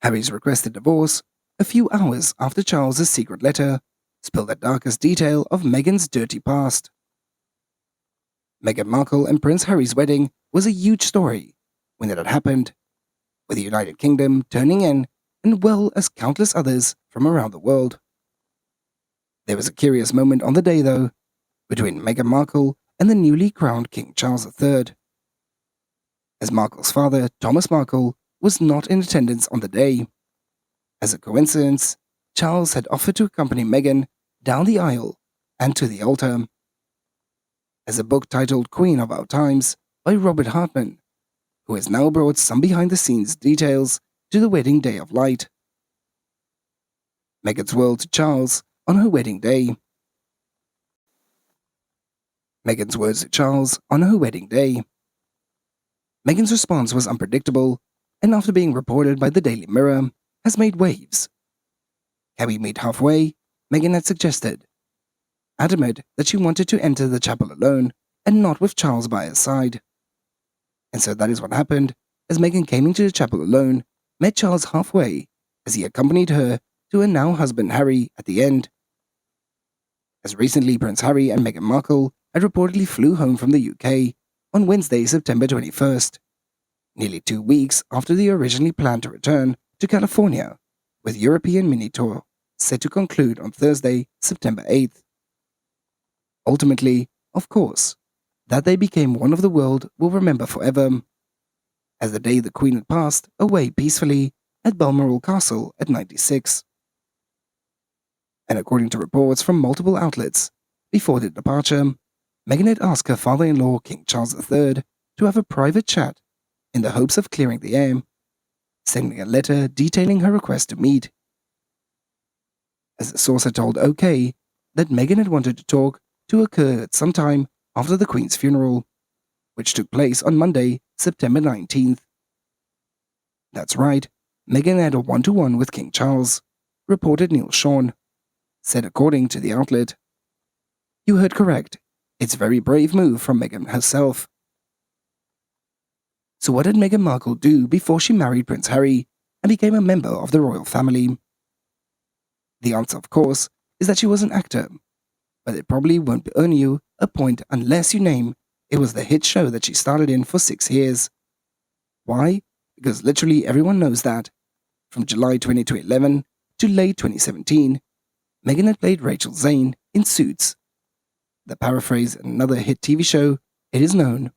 Harry's requested divorce, a few hours after Charles's secret letter, spilled the darkest detail of Meghan's dirty past. Meghan Markle and Prince Harry's wedding was a huge story when it had happened, with the United Kingdom turning in, and well as countless others from around the world. There was a curious moment on the day, though, between Meghan Markle and the newly crowned King Charles III. As Markle's father, Thomas Markle, was not in attendance on the day. As a coincidence, Charles had offered to accompany Meghan down the aisle and to the altar. As a book titled Queen of Our Times by Robert Hardman, who has now brought some behind-the-scenes details to the wedding day of light. Meghan's words to Charles on her wedding day. Meghan's words to Charles on her wedding day. Meghan's response was unpredictable, and after being reported by the Daily Mirror, has made waves. Can we meet halfway? Meghan had suggested, adamant that she wanted to enter the chapel alone and not with Charles by her side. And so that is what happened, as Meghan came into the chapel alone, met Charles halfway as he accompanied her to her now husband Harry at the end. As recently, Prince Harry and Meghan Markle had reportedly flew home from the UK on Wednesday, September 21st, nearly 2 weeks after they originally planned to return to California, with European mini tour set to conclude on Thursday, September 8th. Ultimately, of course, that day became one of the world will remember forever, as the day the Queen had passed away peacefully at Balmoral Castle at 96. And according to reports from multiple outlets, before their departure, Meghan had asked her father-in-law, King Charles III, to have a private chat in the hopes of clearing the air, sending a letter detailing her request to meet. As the source had told OK that Meghan had wanted to talk to occur at some time after the Queen's funeral, which took place on Monday, September 19th. That's right, Meghan had a one-to-one with King Charles, reported Neil Sean, said according to the outlet. You heard correct. It's a very brave move from Meghan herself. So what did Meghan Markle do before she married Prince Harry and became a member of the royal family? The answer, of course, is that she was an actor, but it probably won't earn you a point unless you name it was the hit show that she started in for 6 years. Why? Because literally everyone knows that, from July 2011 to late 2017, Meghan had played Rachel Zane in Suits. The paraphrase in another hit TV show, it is known.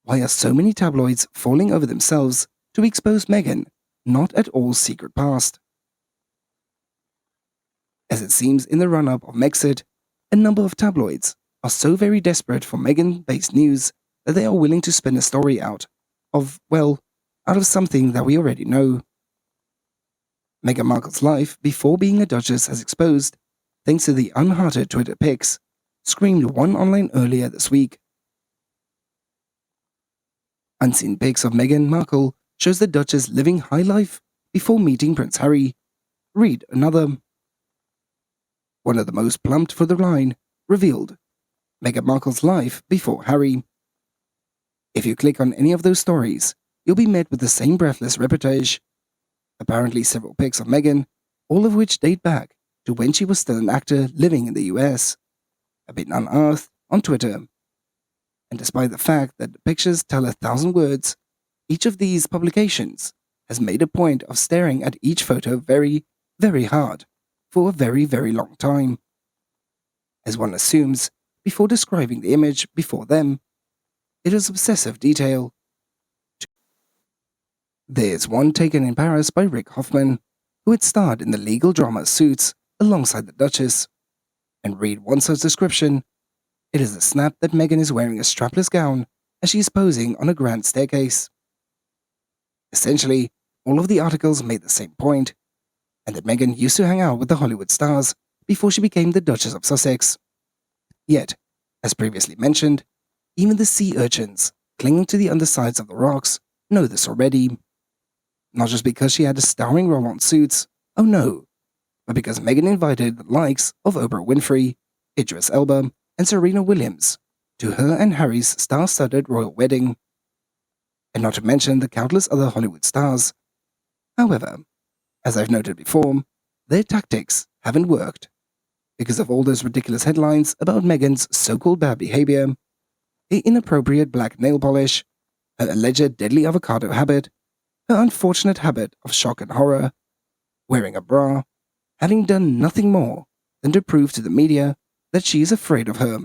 Why are so many tabloids falling over themselves to expose Meghan not at all secret past? As it seems in the run-up of Megxit, a number of tabloids are so very desperate for Meghan-based news that they are willing to spin a story out of something that we already know. Meghan Markle's life before being a duchess has exposed, thanks to the unhearted Twitter pics, screamed one online earlier this week. Unseen pics of Meghan Markle shows the Duchess living high life before meeting Prince Harry. Read another. One of the most plumped for the line revealed Meghan Markle's life before Harry. If you click on any of those stories, you'll be met with the same breathless reportage. Apparently several pics of Meghan, all of which date back to when she was still an actor living in the US, have been unearthed on Twitter. And despite the fact that the pictures tell 1,000 words, each of these publications has made a point of staring at each photo very, very hard for a very, very long time. As one assumes, before describing the image before them, it is obsessive detail. There's one taken in Paris by Rick Hoffman, who had starred in the legal drama Suits alongside the Duchess. And read one such description. It is a snap that Meghan is wearing a strapless gown as she is posing on a grand staircase. Essentially, all of the articles made the same point, and that Meghan used to hang out with the Hollywood stars before she became the Duchess of Sussex. Yet, as previously mentioned, even the sea urchins clinging to the undersides of the rocks know this already. Not just because she had a starring role on Suits, oh no, but because Meghan invited the likes of Oprah Winfrey, Idris Elba, and Serena Williams to her and Harry's star-studded royal wedding. And not to mention the countless other Hollywood stars However, as I've noted before, their tactics haven't worked. Because of all those ridiculous headlines about Meghan's so-called bad behavior, her inappropriate black nail polish, her alleged deadly avocado habit, her unfortunate habit of shock and horror, wearing a bra, having done nothing more than to prove to the media that she is afraid of her.